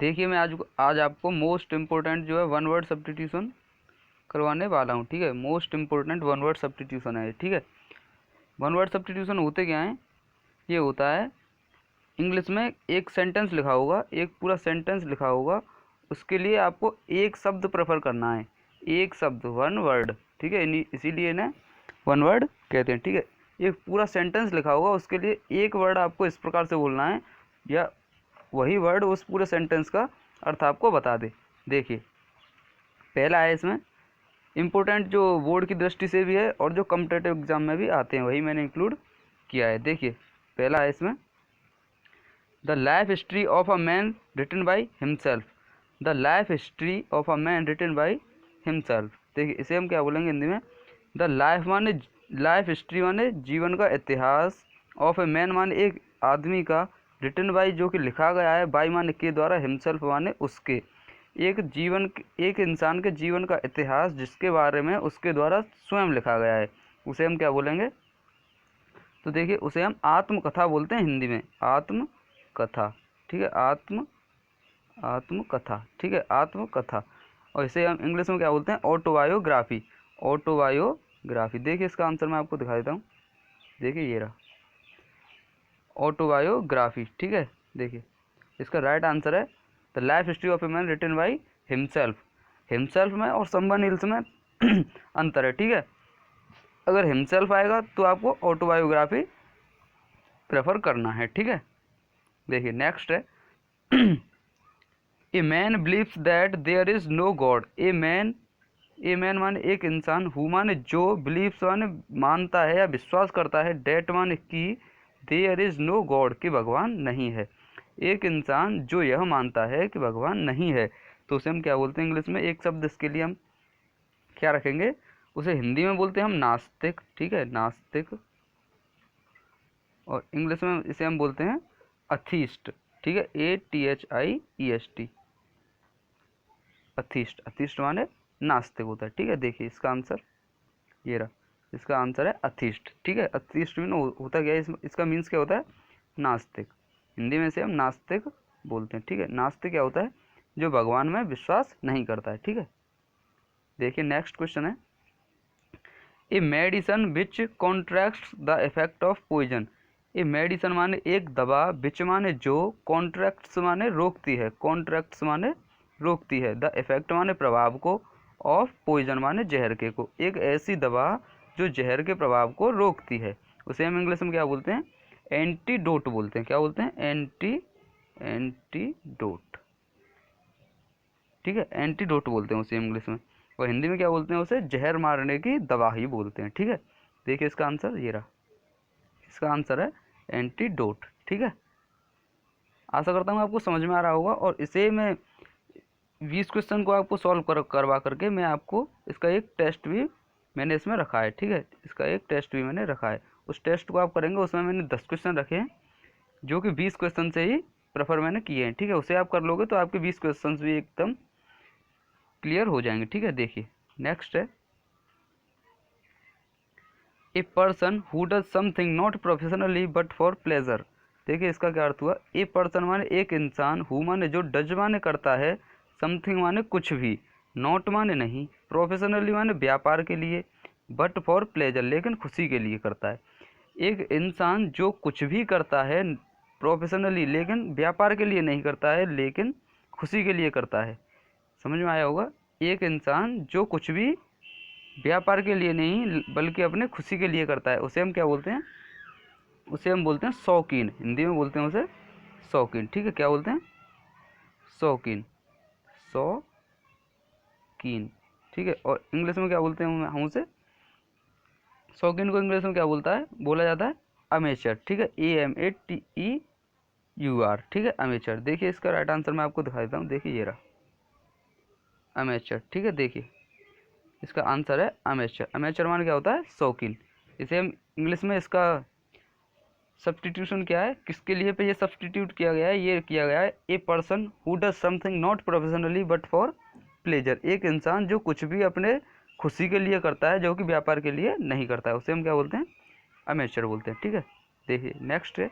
देखिए मैं आज आपको मोस्ट इम्पोर्टेंट जो है वन वर्ड सब्स्टिट्यूशन करवाने वाला हूँ। ठीक है, most important one word substitution है। ठीक है, वन वर्ड सब्स्टिट्यूशन होते क्या हैं? ये होता है इंग्लिश में एक सेंटेंस लिखा होगा, एक पूरा सेंटेंस लिखा होगा, उसके लिए आपको एक शब्द प्रेफर करना है, एक शब्द, वन वर्ड। ठीक है, इसीलिए इन्हें वन वर्ड कहते हैं। ठीक है, एक पूरा सेंटेंस लिखा होगा, उसके लिए एक वर्ड आपको इस प्रकार से बोलना है या वही वर्ड उस पूरे सेंटेंस का अर्थ आपको बता दे। देखिए पहला है इसमें इम्पोर्टेंट, जो बोर्ड की दृष्टि से भी है और जो कॉम्पिटिटिव एग्जाम में भी आते हैं, वही मैंने इंक्लूड किया है। देखिए पहला है इसमें the life history of a man written by himself. The life history of a man written by himself. देखिए इसे हम क्या बोलेंगे हिंदी में? द लाइफ माने लाइफ हिस्ट्री माने जीवन का इतिहास, ऑफ ए मैन माने एक आदमी का, रिटन बाई जो कि लिखा गया है, बाई माने के द्वारा, हिमसेल्फ माने उसके, एक इंसान के जीवन का इतिहास जिसके बारे में उसके द्वारा स्वयं लिखा गया है, उसे हम क्या बोलेंगे? तो देखिए उसे हम आत्मकथा बोलते हैं हिंदी में, आत्मकथा। ठीक है, आत्मकथा। ठीक है, आत्मकथा। और इसे हम इंग्लिश में क्या बोलते हैं? Autobiography, autobiography. देखिए इसका आंसर मैं आपको दिखा देता हूँ। देखिए ये रहा, ऑटोबायोग्राफी। ठीक है, देखिए इसका राइट आंसर है the life history of a man written by himself. Himself में और समवन एल्स में अंतर है। ठीक है, अगर हिमसेल्फ आएगा तो आपको ऑटोबायोग्राफी प्रेफर करना है। ठीक है, देखिए नेक्स्ट है a man believes that there is no God. A man माने एक इंसान, हु माने जो, बिलीव्स माने मानता है या विश्वास करता है, डेट माने कि, देयर इज नो गॉड कि भगवान नहीं है। एक इंसान जो यह मानता है कि भगवान नहीं है, तो उसे हम क्या बोलते हैं इंग्लिश में? एक शब्द इसके लिए हम क्या रखेंगे? उसे हिंदी में बोलते हैं हम नास्तिक। ठीक है, नास्तिक। और इंग्लिश में इसे हम बोलते हैं अथीस्ट। ठीक है, ATHIEST, अथीस्ट। अथीस्ट माने नास्तिक होता है। ठीक है, देखिए इसका आंसर ये रहा, इसका आंसर है अथीस्ट। ठीक है, अथीस्ट में होता क्या है? इसका मीन्स क्या होता है? नास्तिक। हिंदी में से हम नास्तिक बोलते हैं। ठीक है, नास्तिक क्या होता है? जो भगवान में विश्वास नहीं करता है। ठीक है, देखिए नेक्स्ट क्वेश्चन है a medicine which contracts the effect of poison. A medicine माने एक दवा, विच माने जो, कॉन्ट्रैक्ट्स माने रोकती है, कॉन्ट्रैक्ट्स माने रोकती है, द इफेक्ट माने प्रभाव को, ऑफ पॉइजन माने जहर के को, एक ऐसी दवा जो जहर के प्रभाव को रोकती है, उसे हम इंग्लिश में क्या बोलते हैं? एंटीडोट बोलते हैं। क्या बोलते हैं? एंटीडोट। ठीक है, एंटीडोट बोलते हैं उसे इंग्लिश में, और हिंदी में क्या बोलते हैं? उसे जहर मारने की दवा ही बोलते हैं। ठीक है, देखिए इसका आंसर ये रहा, इसका आंसर है एंटीडोट। ठीक है, आशा करता हूँ आपको समझ में आ रहा होगा। और इसे मैं 20 क्वेश्चन को आपको सॉल्व करवा करके मैं आपको इसका एक टेस्ट भी मैंने इसमें रखा है। ठीक है, इसका एक टेस्ट भी मैंने रखा है, उस टेस्ट को आप करेंगे। उसमें मैंने 10 क्वेश्चन रखे हैं जो कि 20 क्वेश्चन से ही प्रेफर मैंने किए हैं। ठीक है, उसे आप कर लोगे तो आपके 20 क्वेश्चन भी एकदम क्लियर हो जाएंगे। ठीक है, देखिए नेक्स्ट है a person who does something not professionally but for pleasure. देखिए इसका क्या अर्थ हुआ? ए पर्सन माने एक इंसान, हु माने जो, डज माने करता है, समथिंग माने कुछ भी, नॉट माने नहीं, प्रोफेशनली माने व्यापार के लिए, बट फॉर प्लेजर लेकिन खुशी के लिए करता है। एक इंसान जो कुछ भी करता है प्रोफेशनली, लेकिन व्यापार के लिए नहीं करता है, लेकिन खुशी के लिए करता है। समझ में आया होगा? एक इंसान जो कुछ भी व्यापार के लिए नहीं बल्कि अपने खुशी के लिए करता है, उसे हम क्या बोलते हैं? उसे हम बोलते हैं शौकीन। हिंदी में बोलते हैं उसे शौकीन। ठीक है, क्या बोलते हैं? शौकीन, शौकीन। ठीक है, और इंग्लिश में क्या बोलते हैं हम उसे? शौकीन को इंग्लिश में क्या बोला जाता है? अमेचर। ठीक है, AMATEUR। ठीक है, अमेचर। देखिए इसका राइट आंसर मैं आपको दिखा देता हूँ। देखिए ये रहा, अमेचर। ठीक है, देखिए इसका आंसर है अमेचर। अमेचर मान क्या होता है? शौकीन। इसे हम इंग्लिश में इसका सब्स्टिट्यूशन क्या है, किसके लिए पे ये सब्स्टिट्यूट किया गया है? ये किया गया है a person who does something not professionally but for pleasure. एक इंसान जो कुछ भी अपने खुशी के लिए करता है, जो कि व्यापार के लिए नहीं करता है, उसे हम क्या बोलते हैं? अमेचर बोलते हैं। ठीक है, देखिए नेक्स्ट है,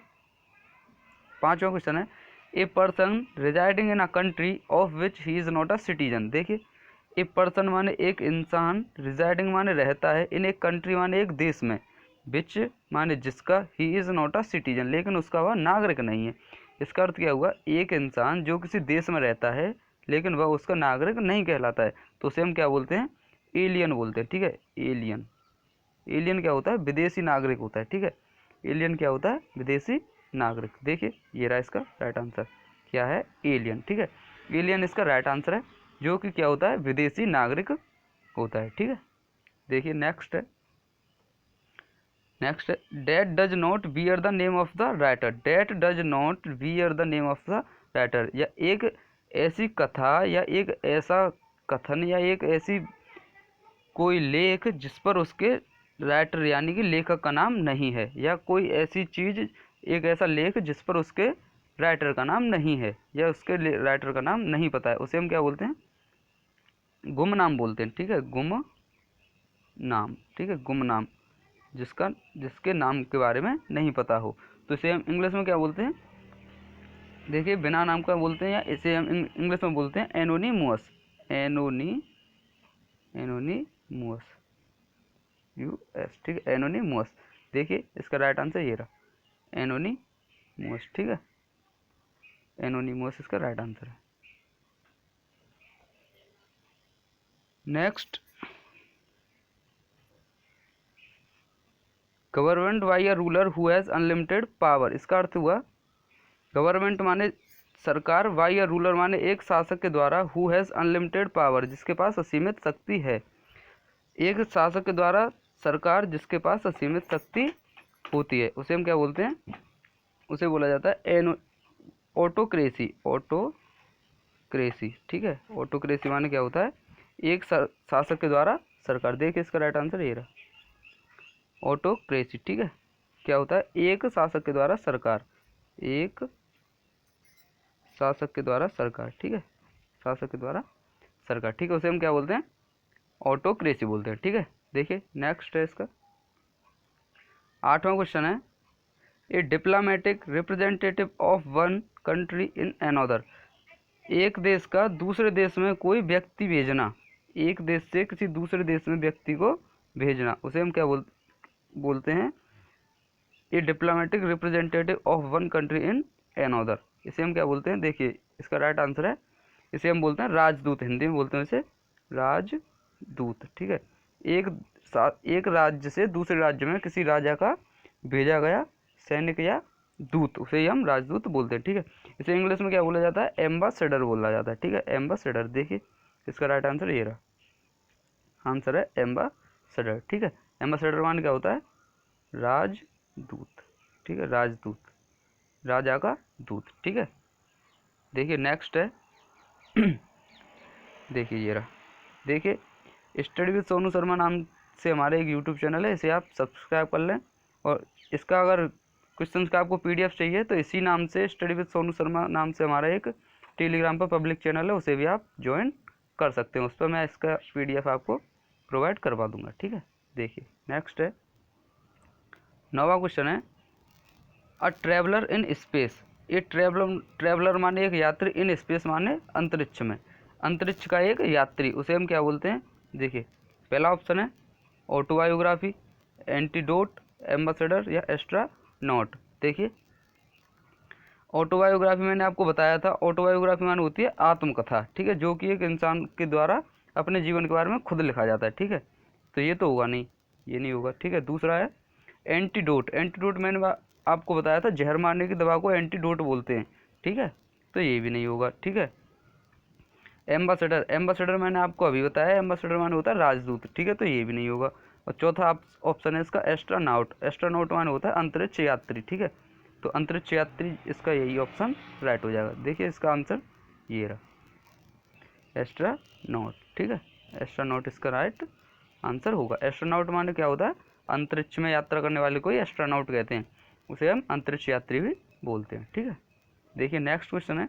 5वां क्वेश्चन है a person residing in a country of which he is not a citizen. देखिए, ए पर्सन माने एक इंसान, रिजाइडिंग माने रहता है, इन एक कंट्री माने एक देश में, विच माने जिसका, he is not a citizen लेकिन उसका वह नागरिक नहीं है। इसका अर्थ क्या हुआ, एक इंसान जो किसी देश में रहता है लेकिन वह उसका नागरिक नहीं कहलाता है, तो उसे हम क्या बोलते हैं, एलियन बोलते हैं। ठीक है, एलियन। एलियन क्या होता है, विदेशी नागरिक होता है। ठीक है, एलियन क्या होता है, विदेशी नागरिक। देखिए ये रहा इसका राइट आंसर, क्या है, एलियन। ठीक है, एलियन इसका राइट आंसर है, जो कि क्या होता है, विदेशी नागरिक होता है। ठीक है, देखिए नेक्स्ट है, next date does not bear the name of the writer. Date does not bear the name of the writer, या एक ऐसी कथा या एक ऐसा कथन या एक ऐसी कोई लेख जिस पर उसके राइटर यानी कि लेखक का नाम नहीं है, या कोई ऐसी चीज, एक ऐसा लेख जिस पर उसके राइटर का नाम नहीं है या उसके राइटर का नाम नहीं पता है, उसे हम क्या बोलते हैं, गुमनाम बोलते हैं। ठीक है, गुम नाम। ठीक है, गुमनाम, जिसके नाम के बारे में नहीं पता हो, तो इसे हम इंग्लिश में क्या बोलते हैं, देखिए बिना नाम का बोलते हैं, या इसे हम इंग्लिश में बोलते हैं एनोनीमस। एनोनीमस, यूएस। ठीक है, एनोनीमस। देखिए इसका राइट आंसर ये रहा, एनोनीमस। ठीक है, एनोनीमस इसका राइट आंसर है। Next, government by a ruler who has unlimited power. इसका अर्थ हुआ, गवर्नमेंट माने सरकार, बाई अ रूलर माने एक शासक के द्वारा, हु हैज़ अनलिमिटेड पावर जिसके पास असीमित शक्ति है। एक शासक के द्वारा सरकार जिसके पास असीमित शक्ति होती है, उसे हम क्या बोलते हैं, उसे बोला जाता है ऑटोक्रेसी। ऑटोक्रेसी। ठीक है, ऑटोक्रेसी माने क्या होता है, एक शासक के द्वारा सरकार। देखिए इसका राइट आंसर ये रहा, ऑटोक्रेसी। ठीक है, क्या होता है, एक शासक के द्वारा सरकार, एक शासक के द्वारा सरकार। ठीक है, शासक के द्वारा सरकार। ठीक है, उसे हम क्या बोलते हैं, ऑटोक्रेसी बोलते हैं। ठीक है, देखिए नेक्स्ट है इसका 8वां क्वेश्चन है, a diplomatic representative of one country in another. एक देश का दूसरे देश में कोई व्यक्ति भेजना, एक देश से किसी दूसरे देश में व्यक्ति को भेजना, उसे हम क्या बोलते हैं, a diplomatic representative of one country in another. इसे हम क्या बोलते हैं, देखिए इसका राइट आंसर है, इसे हम बोलते हैं राजदूत, हिंदी में बोलते हैं इसे राजदूत। ठीक है, एक राज्य से दूसरे राज्य में किसी राजा का भेजा गया सैनिक या दूत, उसे ही हम राजदूत बोलते हैं। ठीक है, इसे इंग्लिश में क्या बोला जाता है, एम्बेसडर बोला जाता है। ठीक है, एम्बेसडर। देखिए इसका राइट आंसर ये रहा, आंसर है एम्बेसडर। ठीक है, एम्बेसडर मान क्या होता है, राजदूत। ठीक है, राजदूत, राजा का दूत। ठीक है, देखिए नेक्स्ट है देखिए ये रहा, देखिए स्टडी विद सोनू शर्मा नाम से हमारे एक यूट्यूब चैनल है, इसे आप सब्सक्राइब कर लें, और इसका अगर क्वेश्चंस का आपको पीडीएफ चाहिए तो इसी नाम से, स्टडी विद सोनू शर्मा नाम से हमारा एक टेलीग्राम पर पब्लिक चैनल है, उसे भी आप ज्वाइन कर सकते हैं, उस पर मैं इसका पीडीएफ आपको प्रोवाइड करवा दूंगा। ठीक है, देखिए नेक्स्ट है 9वां क्वेश्चन है, अ ट्रैवलर इन स्पेस। ये ट्रैवलर माने एक यात्री, इन स्पेस माने अंतरिक्ष में, अंतरिक्ष का एक यात्री, उसे हम क्या बोलते हैं। देखिए पहला ऑप्शन है ऑटोबायोग्राफी, एंटीडोट, एम्बेसडर या एस्ट्रोनॉट। देखिए ऑटोबायोग्राफी मैंने आपको बताया था, ऑटोबायोग्राफी माने होती है आत्मकथा। ठीक है, जो कि एक इंसान के द्वारा अपने जीवन के बारे में खुद लिखा जाता है। ठीक है, तो ये तो होगा नहीं, ये नहीं होगा। ठीक है, दूसरा है एंटीडोट। एंटीडोट मैंने आपको बताया था, जहर मारने की दवा को एंटीडोट बोलते हैं। ठीक है, तो ये भी नहीं होगा। ठीक है, एम्बेसडर, एम्बेसडर मैंने आपको अभी बताया, एम्बेसडर माने होता है राजदूत। ठीक है, तो ये भी नहीं होगा। और चौथा ऑप्शन है इसका एस्ट्रोनॉट। एस्ट्रोनॉट माने होता है अंतरिक्ष यात्री। ठीक है, तो अंतरिक्ष यात्री, इसका यही ऑप्शन राइट हो जाएगा। देखिए इसका आंसर ये रहा, एस्ट्रोनॉट। ठीक है, एस्ट्रोनॉट इसका राइट आंसर होगा। एस्ट्रोनॉट माने क्या होता है, अंतरिक्ष में यात्रा करने वाले को ही एस्ट्रोनॉट कहते हैं, उसे हम अंतरिक्ष यात्री भी बोलते हैं। ठीक है, देखिए नेक्स्ट क्वेश्चन है,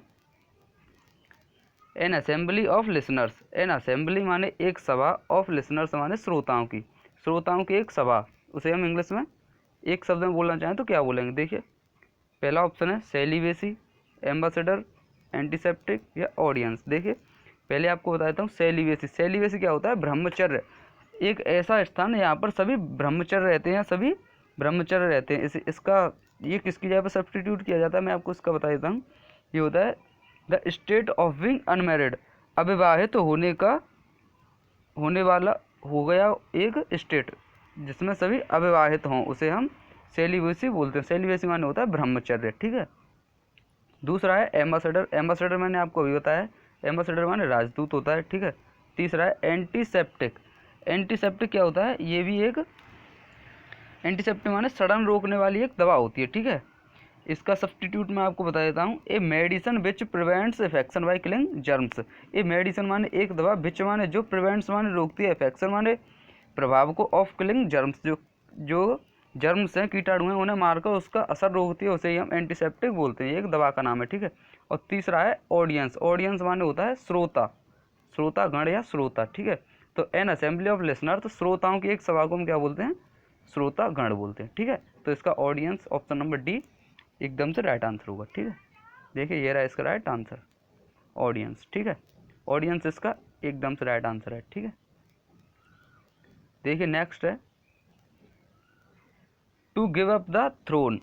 N assembly of listeners. N assembly माने एक सभा, ऑफ लिसनर्स माने श्रोताओं की, श्रोताओं की एक सभा, उसे हम इंग्लिश में एक शब्द में बोलना चाहें तो क्या बोलेंगे। देखिए पहला ऑप्शन है सेलिबेसी, एम्बेसडर, एंटीसेप्टिक या ऑडियंस। देखिए पहले आपको बताता हूँ सेलिबेसी। सेलिबेसी क्या होता है? ब्रह्मचर्य, एक ऐसा स्थान यहाँ पर सभी ब्रह्मचर्य रहते हैं, सभी ब्रह्मचर्य रहते हैं। इसका ये किसकी जगह पर सब्स्टिट्यूट किया जाता है, मैं आपको इसका बता देता हूँ। ये होता है the state of being unmarried, अविवाहित होने वाला हो गया एक स्टेट जिसमें सभी अविवाहित हों, उसे हम सेलिबेसी बोलते हैं। सेलिबेसी माने होता है ब्रह्मचर्य, ठीक है। दूसरा है एम्बेसडर। एम्बेसडर मैंने आपको अभी बताया, एम्बेसडर माने राजदूत होता है, ठीक है। तीसरा है एंटीसेप्टिक। एंटीसेप्टिक क्या होता है? ये भी एक एंटीसेप्टिक माने सड़न रोकने वाली एक दवा होती है, ठीक है। इसका सब्स्टिट्यूट मैं आपको बता देता हूँ, a medicine which prevents infection by killing germs. A medicine माने एक दवा, विच माने जो, प्रिवेंट्स माने रोकती है, इन्फेक्शन माने प्रभाव को, ऑफ किलिंग जर्म्स जो जर्म्स हैं, कीटाणु हैं, उन्हें मारकर उसका असर रोकती है, उसे ही हम एंटीसेप्टिक बोलते हैं। ये एक दवा का नाम है, ठीक है। और तीसरा है ऑडियंस। ऑडियंस माने होता है श्रोता, श्रोतागण या श्रोता, ठीक है। तो एन असेंबली ऑफ लिसनर, तो श्रोताओं की एक सभा को हम क्या बोलते हैं? श्रोतागण बोलते हैं, ठीक है। तो इसका ऑडियंस ऑप्शन नंबर डी एकदम से राइट आंसर होगा, ठीक है। देखिए ये रहा इसका राइट आंसर, ऑडियंस, ठीक है। ऑडियंस इसका एकदम से राइट आंसर है, ठीक है। देखिए नेक्स्ट है to give up the throne.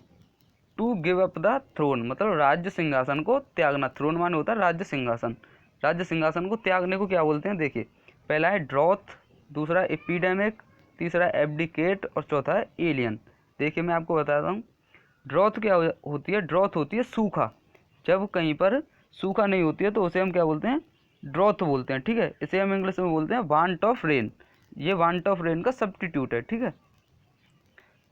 To give up the throne मतलब राज्य सिंहासन को त्यागना। थ्रोन माने होता है राज्य सिंहासन। राज्य सिंहासन को त्यागने को क्या बोलते हैं? देखिए पहला है ड्रॉथ, दूसरा एपिडेमिक, तीसरा एब्डिकेट और चौथा है एलियन। देखिए मैं आपको बताता हूँ, ड्रॉथ क्या होती है? ड्रॉथ होती है सूखा। जब कहीं पर सूखा नहीं होती है तो उसे हम क्या बोलते हैं? ड्रॉथ बोलते हैं, ठीक है। इसे हम इंग्लिश में बोलते हैं वांट ऑफ रेन। ये वांट ऑफ रेन का सब्स्टिट्यूट है, ठीक है।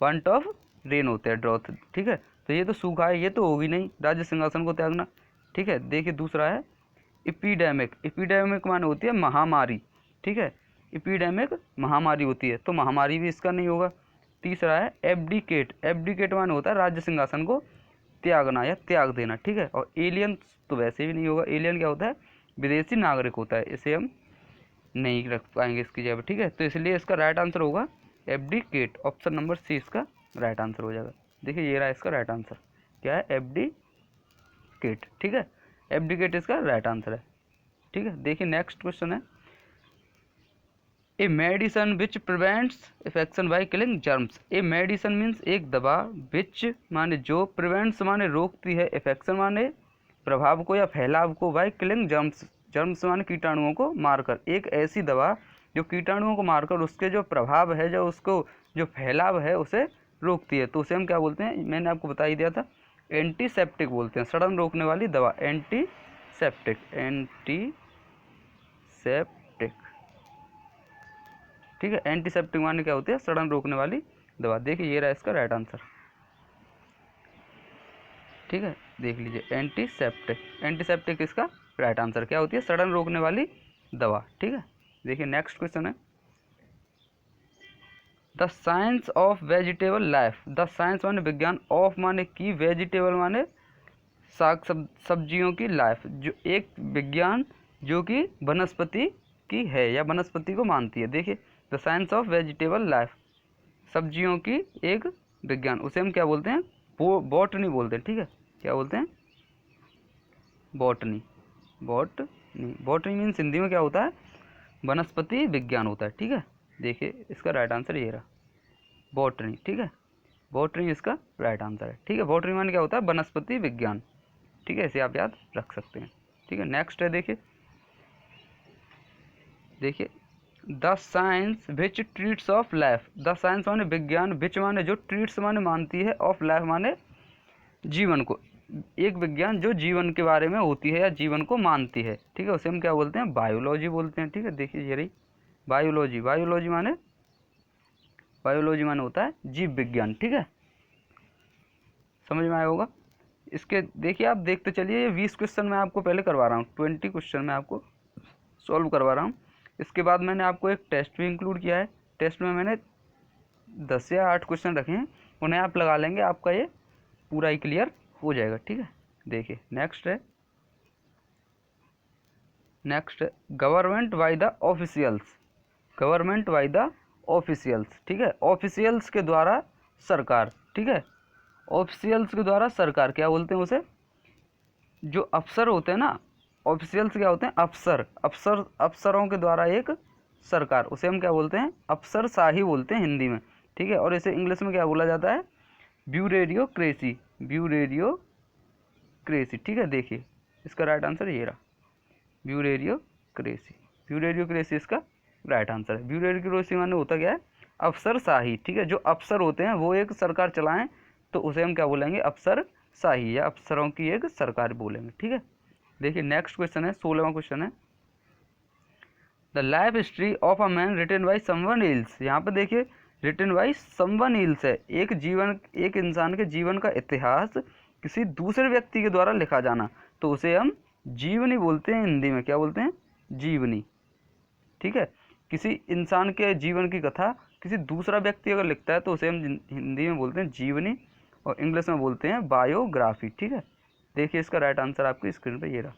वांट ऑफ रेन होते हैं ड्रॉथ, ठीक है। तो ये तो सूखा है, ये तो होगी नहीं राज्य सिंहासन को त्यागना, ठीक है। देखिए दूसरा है एपिडेमिक। एपिडेमिक माने होती है महामारी, ठीक है। एपिडेमिक महामारी होती है, तो महामारी भी इसका नहीं होगा। तीसरा है एब्डिकेट। एब्डिकेट माने होता है राज्य सिंहासन को त्यागना या त्याग देना, ठीक है। और एलियन तो वैसे भी नहीं होगा। एलियन क्या होता है? विदेशी नागरिक होता है, इसे हम नहीं रख पाएंगे इसकी जगह, ठीक है। तो इसलिए इसका राइट आंसर होगा एब्डिकेट। ऑप्शन नंबर सी इसका राइट आंसर हो जाएगा। देखिए ये रहा इसका राइट आंसर, क्या है? एब्डिकेट, ठीक है। एब्डिकेट इसका राइट आंसर है, ठीक है। देखिए नेक्स्ट क्वेश्चन है a medicine which prevents infection by killing germs. A medicine means एक दवा, विच माने जो, प्रिवेंट्स माने रोकती है, इन्फेक्शन माने प्रभाव को या फैलाव को, बाय किलिंग जर्म्स, जर्म्स माने कीटाणुओं को मारकर। एक ऐसी दवा जो कीटाणुओं को मारकर उसके जो प्रभाव है, जो उसको जो फैलाव है उसे रोकती है, तो उसे हम क्या बोलते हैं? मैंने आपको बता ही दिया था, एंटीसेप्टिक बोलते हैं। सड़न रोकने वाली दवा एंटीसेप्टिक, एंटीसेप्टिक, ठीक है। एंटीसेप्टिक माने क्या होती है? सड़न रोकने वाली दवा। देखिए ये रहा इसका राइट आंसर, ठीक है। देख लीजिए एंटीसेप्टिक, एंटीसेप्टिक इसका राइट आंसर क्या होती है? सड़न रोकने वाली दवा, ठीक है। देखिए नेक्स्ट क्वेश्चन है the science of vegetable life. The science माने विज्ञान, ऑफ माने की, वेजिटेबल माने साग सब्जियों की, लाइफ जो एक विज्ञान जो कि वनस्पति की है या वनस्पति को मानती है। देखिए the science of vegetable life, सब्जियों की एक विज्ञान, उसे हम क्या बोलते हैं? बॉटनी बोलते हैं, ठीक है। क्या बोलते हैं? Botany. Botany, botany means Hindi में क्या होता है? वनस्पति विज्ञान होता है, ठीक है। देखिए इसका राइट आंसर ये रहा, बॉटनी, ठीक है। बॉटनी इसका राइट आंसर है, ठीक है। बॉटनी माने क्या होता है? वनस्पति विज्ञान, ठीक है। इसे आप याद रख सकते हैं, ठीक है। नेक्स्ट है देखिए the science which treats of life. The science माने विज्ञान, विच माने जो, ट्रीट्स माने मानती है, ऑफ लाइफ माने जीवन को। एक विज्ञान जो जीवन के बारे में होती है या जीवन को मानती है, ठीक है, उसे हम क्या बोलते हैं? बायोलॉजी बोलते हैं, ठीक है। देखिए ये रही बायोलॉजी। बायोलॉजी माने होता है जीव विज्ञान, ठीक है। समझ में आया होगा। इसके देखिए आप देखते चलिए, ये 20 क्वेश्चन मैं आपको पहले करवा रहा हूँ, 20 क्वेश्चन मैं आपको सॉल्व करवा रहा हूँ। इसके बाद मैंने आपको एक टेस्ट भी इंक्लूड किया है। टेस्ट में मैंने 10 या 8 क्वेश्चन रखे हैं, उन्हें आप लगा लेंगे, आपका ये पूरा ही क्लियर हो जाएगा, ठीक है। देखिए नेक्स्ट है government by the officials. Government by the officials, ठीक है। ऑफिशियल्स के द्वारा सरकार, ठीक है। ऑफिशियल्स के द्वारा सरकार क्या बोलते हैं उसे? जो अफसर होते हैं ना, ऑफिशियल्स क्या होते हैं, अफसरों के द्वारा एक सरकार, उसे हम क्या बोलते हैं, अफसरशाही बोलते हैं हिंदी में, ठीक है। और इसे इंग्लिश में क्या बोला जाता है, ब्यूरोक्रेसी, ब्यूरोक्रेसी, ठीक है। देखिए इसका राइट आंसर ये रहा, ब्यूरोक्रेसी, ब्यूरोक्रेसी इसका राइट आंसर है। ब्यूरोक्रेसी माने होता क्या है, अफसरशाही, ठीक है। जो अफसर होते हैं वो एक सरकार चलाएं तो उसे हम क्या बोलेंगे, अफसरशाही, या अफसरों की एक सरकार बोलेंगे, ठीक है। देखिए नेक्स्ट क्वेश्चन है, 16वां क्वेश्चन है, the life history of a man written by someone else. यहाँ पे देखिए रिटन बाई समवन एल्स है, एक इंसान के जीवन का इतिहास किसी दूसरे व्यक्ति के द्वारा लिखा जाना, तो उसे हम जीवनी बोलते हैं, हिंदी में क्या बोलते हैं, जीवनी, ठीक है। किसी इंसान के जीवन की कथा किसी दूसरा व्यक्ति अगर लिखता है तो उसे हम हिंदी में बोलते हैं जीवनी, और इंग्लिश में बोलते हैं बायोग्राफी, ठीक है। देखिए इसका राइट आंसर आपकी स्क्रीन पे ये रहा,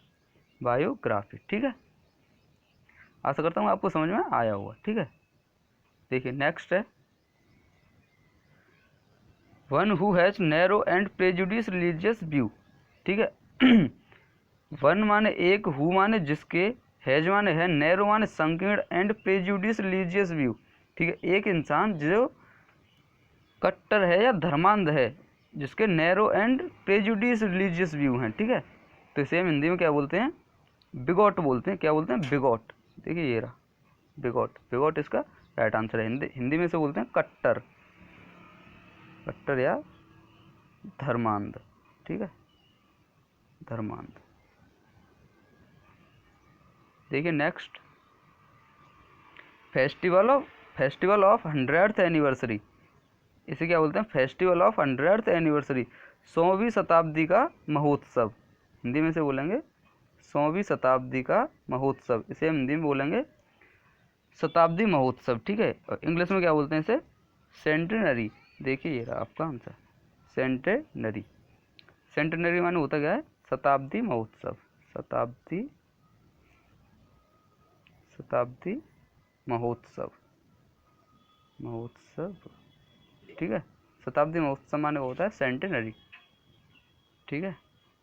बायोग्राफी, ठीक है। आशा करता हूँ आपको समझ में आया होगा, ठीक है। देखिए नेक्स्ट है, one who has narrow and prejudice religious view, ठीक है। वन माने एक, हु माने जिसके, हैज माने है, नैरो माने संकीर्ण, एंड प्रेजुडिस रिलीजियस व्यू, ठीक है। एक इंसान जो कट्टर है या धर्मांध है, जिसके narrow and prejudice religious view हैं, ठीक है। तो इसे हम हिंदी में क्या बोलते हैं, बिगॉट बोलते हैं, क्या बोलते हैं, बिगॉट। देखिए ये रहा बिगॉट, बिगॉट इसका राइट आंसर है। हिंदी में से बोलते हैं कट्टर, कट्टर या धर्मांध, ठीक है, धर्मांध। देखिए next, festival of 100th anniversary, इसे क्या बोलते हैं, फेस्टिवल ऑफ 100th एनिवर्सरी, 100वीं शताब्दी का महोत्सव, हिंदी में से बोलेंगे 100वीं शताब्दी का महोत्सव, इसे हम हिंदी में बोलेंगे शताब्दी महोत्सव, ठीक है। और इंग्लिश में क्या बोलते हैं इसे, सेंटेनरी। देखिए ये रहा आपका आंसर, सेंटेनरी। सेंटेनरी माने होता क्या है, शताब्दी महोत्सव, शताब्दी महोत्सव, ठीक है। शताब्दी महोत्सव माने होता है सेंटेनरी, ठीक है।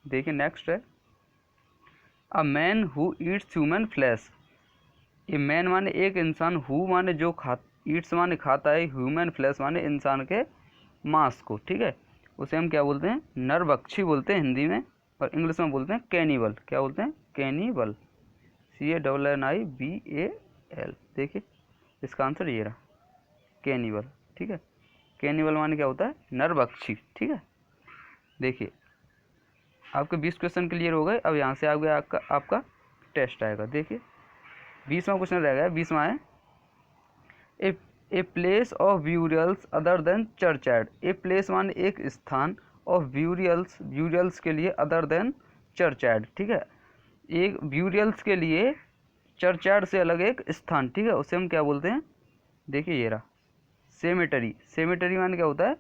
देखिए नेक्स्ट है, a man who Yeats human flesh, ये मैन माने एक इंसान, हु माने जो ईट्स माने खाता है, ह्यूमन फ्लैश माने इंसान के मांस को, ठीक है। उसे हम क्या बोलते हैं, नरभक्षी बोलते हैं हिंदी में, और इंग्लिश में बोलते हैं कैनिबल, क्या बोलते हैं, कैनिबल, CANNIBAL। देखिए इसका आंसर ये रहा, कैनिबल, ठीक है। कैनिबल माने क्या होता है, नरभक्षी, ठीक है। देखिए आपके 20 क्वेश्चन क्लियर हो गए। अब यहाँ से आगे आपका टेस्ट आएगा। देखिए 20वां क्वेश्चन रह गया, 20वां है, a place of burials other than church yard. A place माने एक स्थान, ऑफ ब्यूरियल्स के लिए, अदर देन चर्च यार्ड, ठीक है। एक ब्यूरियल्स के लिए चर्च यार्ड से अलग एक स्थान, ठीक है, उसे हम क्या बोलते हैं, देखिए ये रहा, सेमेटरी। सेमेटरी माने क्या होता है,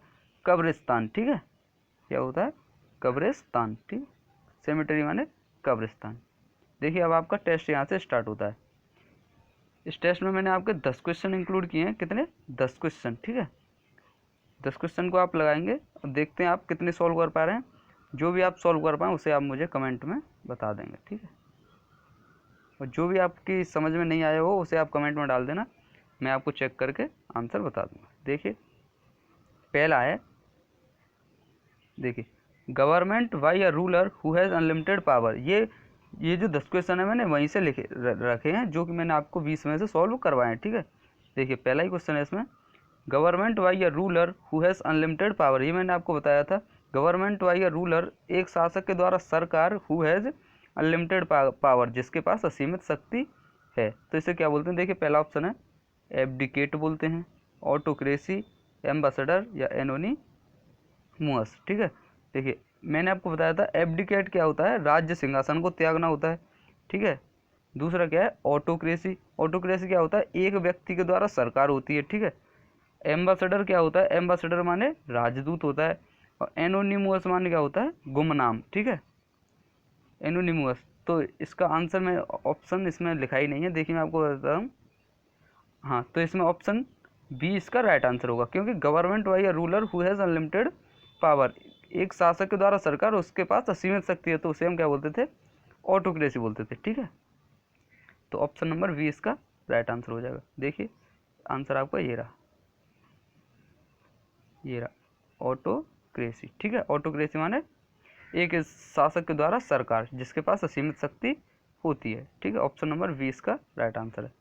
कब्रिस्तान, ठीक है, क्या होता है, कब्रिस्तान, ठीक। सेमेटरी माने कब्रिस्तान। देखिए अब आपका टेस्ट यहाँ से स्टार्ट होता है। इस टेस्ट में मैंने आपके 10 क्वेश्चन इंक्लूड किए हैं, कितने, 10 क्वेश्चन, ठीक है। 10 क्वेश्चन को आप लगाएंगे और देखते हैं आप कितने सॉल्व कर पा रहे हैं। जो भी आप सॉल्व कर पाएँ उसे आप मुझे कमेंट में बता देंगे, ठीक है। और जो भी आपकी समझ में नहीं आया हो उसे आप कमेंट में डाल देना, मैं आपको चेक करके आंसर बता दूंगा। देखिए पहला है, देखिए government by a ruler who has unlimited power. ये जो 10 क्वेश्चन है मैंने वहीं से लिखे रखे हैं, जो कि मैंने आपको 20 में से सॉल्व करवाए हैं, ठीक है। देखिए पहला ही क्वेश्चन है इसमें, government by a ruler who has unlimited power, ये मैंने आपको बताया था। गवर्नमेंट बाई अ रूलर, एक शासक के द्वारा सरकार, हु हैज़ अनलिमिटेड पावर, जिसके पास असीमित शक्ति है, तो इसे क्या बोलते हैं। देखिए पहला ऑप्शन है एब्डिकेट बोलते हैं, ऑटोक्रेसी, एम्बेसडर या एनोनिमस, ठीक है। देखिए मैंने आपको बताया था एब्डिकेट क्या होता है, राज्य सिंहासन को त्यागना होता है, ठीक है। दूसरा क्या है, ऑटोक्रेसी। ऑटोक्रेसी क्या होता है, एक व्यक्ति के द्वारा सरकार होती है, ठीक है। एम्बेसडर क्या होता है, एम्बेसडर माने राजदूत होता है। और एनोनिमस माने क्या होता है, गुमनाम, ठीक है, एनोनिमस। तो इसका आंसर में ऑप्शन इसमें लिखा ही नहीं है, देखिए मैं आपको बताता हूँ। हाँ तो इसमें ऑप्शन बी इसका राइट आंसर होगा, क्योंकि government by a ruler who has unlimited power, एक शासक के द्वारा सरकार, उसके पास असीमित शक्ति है, तो उसे हम क्या बोलते थे, ऑटोक्रेसी बोलते थे। ठीक है, तो ऑप्शन नंबर बी इसका राइट आंसर हो जाएगा। देखिए आंसर आपका ये रहा, ये रहा ऑटोक्रेसी। ठीक है, ऑटोक्रेसी माने एक शासक के द्वारा सरकार जिसके पास असीमित शक्ति होती है। ठीक है, ऑप्शन नंबर बी इसका राइट आंसर है।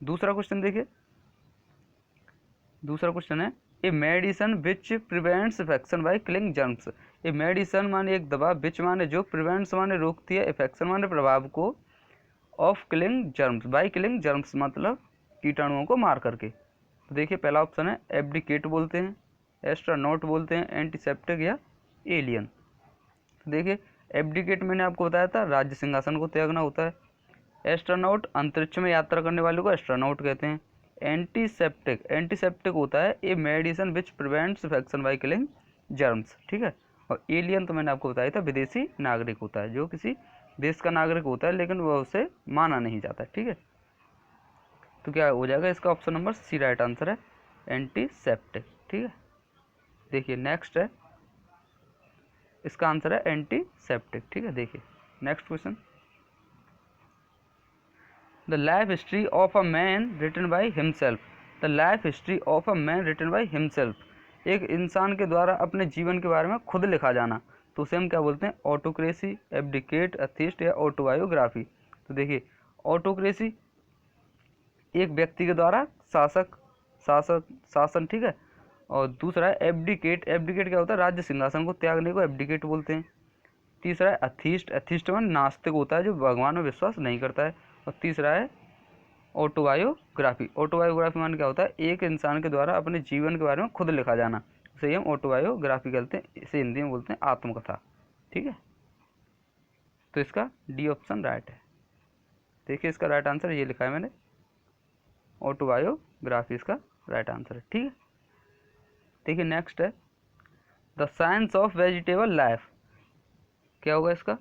दूसरा क्वेश्चन देखिए, दूसरा क्वेश्चन है a medicine which prevents infection by killing germs. A medicine माने एक दवा, विच माने जो, प्रिवेंट्स माने रोकती है, इन्फेक्शन माने प्रभाव को, of killing germs, bye killing germs मतलब कीटाणुओं को मार करके। तो देखिए पहला ऑप्शन है एब्डिकेट बोलते हैं, एस्ट्रानॉट बोलते हैं, एंटीसेप्टिक या एलियन। तो देखिए एब्डिकेट मैंने आपको बताया था राज्य सिंहासन को त्यागना होता है, एस्ट्रोनॉट अंतरिक्ष में यात्रा करने वाले को एस्ट्रोनॉट कहते हैं, एंटीसेप्टिक, एंटीसेप्टिक होता है a medicine which prevents infection by killing germs. ठीक है, और एलियन तो मैंने आपको बताया था विदेशी नागरिक होता है, जो किसी देश का नागरिक होता है लेकिन वह उसे माना नहीं जाता। ठीक है, तो क्या हो जाएगा इसका option number C right answer है, एंटीसेप्टिक। ठीक है, देखिए नेक्स्ट है, इसका आंसर है एंटीसेप्टिक। ठीक है, देखिए next question, the life history of a man written by himself. The life history of a man written by himself, एक इंसान के द्वारा अपने जीवन के बारे में खुद लिखा जाना, तो उसे हम क्या बोलते हैं, ऑटोक्रेसी, एब्डिकेट, अथिस्ट या ऑटोबायोग्राफी। तो देखिए ऑटोक्रेसी एक व्यक्ति के द्वारा शासक शासक शासन। ठीक है, और दूसरा है एब्डिकेट, एब्डिकेट क्या होता है, राज्य सिंहासन को त्यागने को एब्डिकेट बोलते हैं। तीसरा है अथिस्ट, अथिस्ट में नास्तिक होता है जो भगवान में विश्वास नहीं करता है। और तीसरा है ऑटोबायोग्राफी, ऑटोबायोग्राफी मान क्या होता है, एक इंसान के द्वारा अपने जीवन के बारे में खुद लिखा जाना, इसे हम ऑटोबायोग्राफी कहते हैं, इसे हिंदी में बोलते हैं आत्मकथा। ठीक है, तो इसका डी ऑप्शन राइट है। देखिए इसका राइट आंसर ये लिखा है मैंने, ऑटोबायोग्राफी इसका राइट आंसर है। ठीक है, देखिए नेक्स्ट है the science of vegetable life. क्या होगा इसका,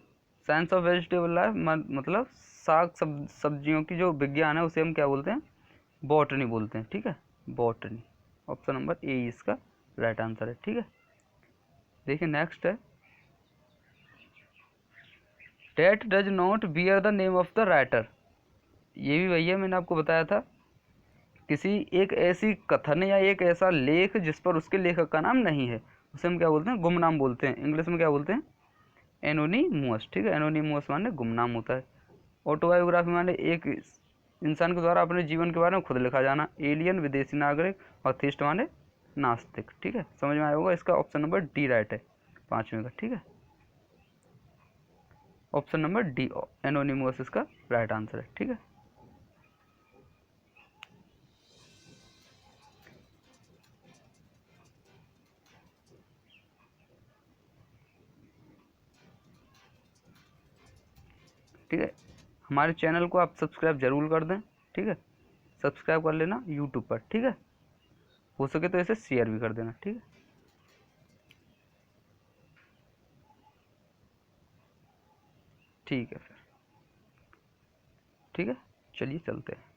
साइंस ऑफ वेजिटेबल लाइफ मतलब साग सब्जियों की जो विज्ञान है उसे हम क्या बोलते हैं, बॉटनी बोलते हैं। ठीक है, बॉटनी, ऑप्शन नंबर ए इसका राइट आंसर है। ठीक है, देखिए नेक्स्ट है date does not bear the name of the writer. ये भी भैया मैंने आपको बताया था, किसी एक ऐसी कथन या एक ऐसा लेख जिस पर उसके लेखक का नाम नहीं है उसे हम क्या बोलते हैं, गुमनाम बोलते हैं। इंग्लिश में क्या बोलते हैं, एनोनिमस। ठीक है, एनोनिमस माने गुमनाम होता है। ऑटोबायोग्राफी माने एक इंसान के द्वारा अपने जीवन के बारे में खुद लिखा जाना, एलियन विदेशी नागरिक, और थीस्ट माने नास्तिक। ठीक है, समझ में आया होगा, इसका ऑप्शन नंबर डी राइट है, पांचवें का। ठीक है, ऑप्शन नंबर डी एनोनिमस इसका राइट आंसर है। ठीक है, ठीक है, हमारे चैनल को आप सब्सक्राइब जरूर कर दें। ठीक है, सब्सक्राइब कर लेना यूट्यूब पर। ठीक है, हो सके तो इसे शेयर भी कर देना। ठीक है, ठीक है फिर, ठीक है, चलिए चलते हैं।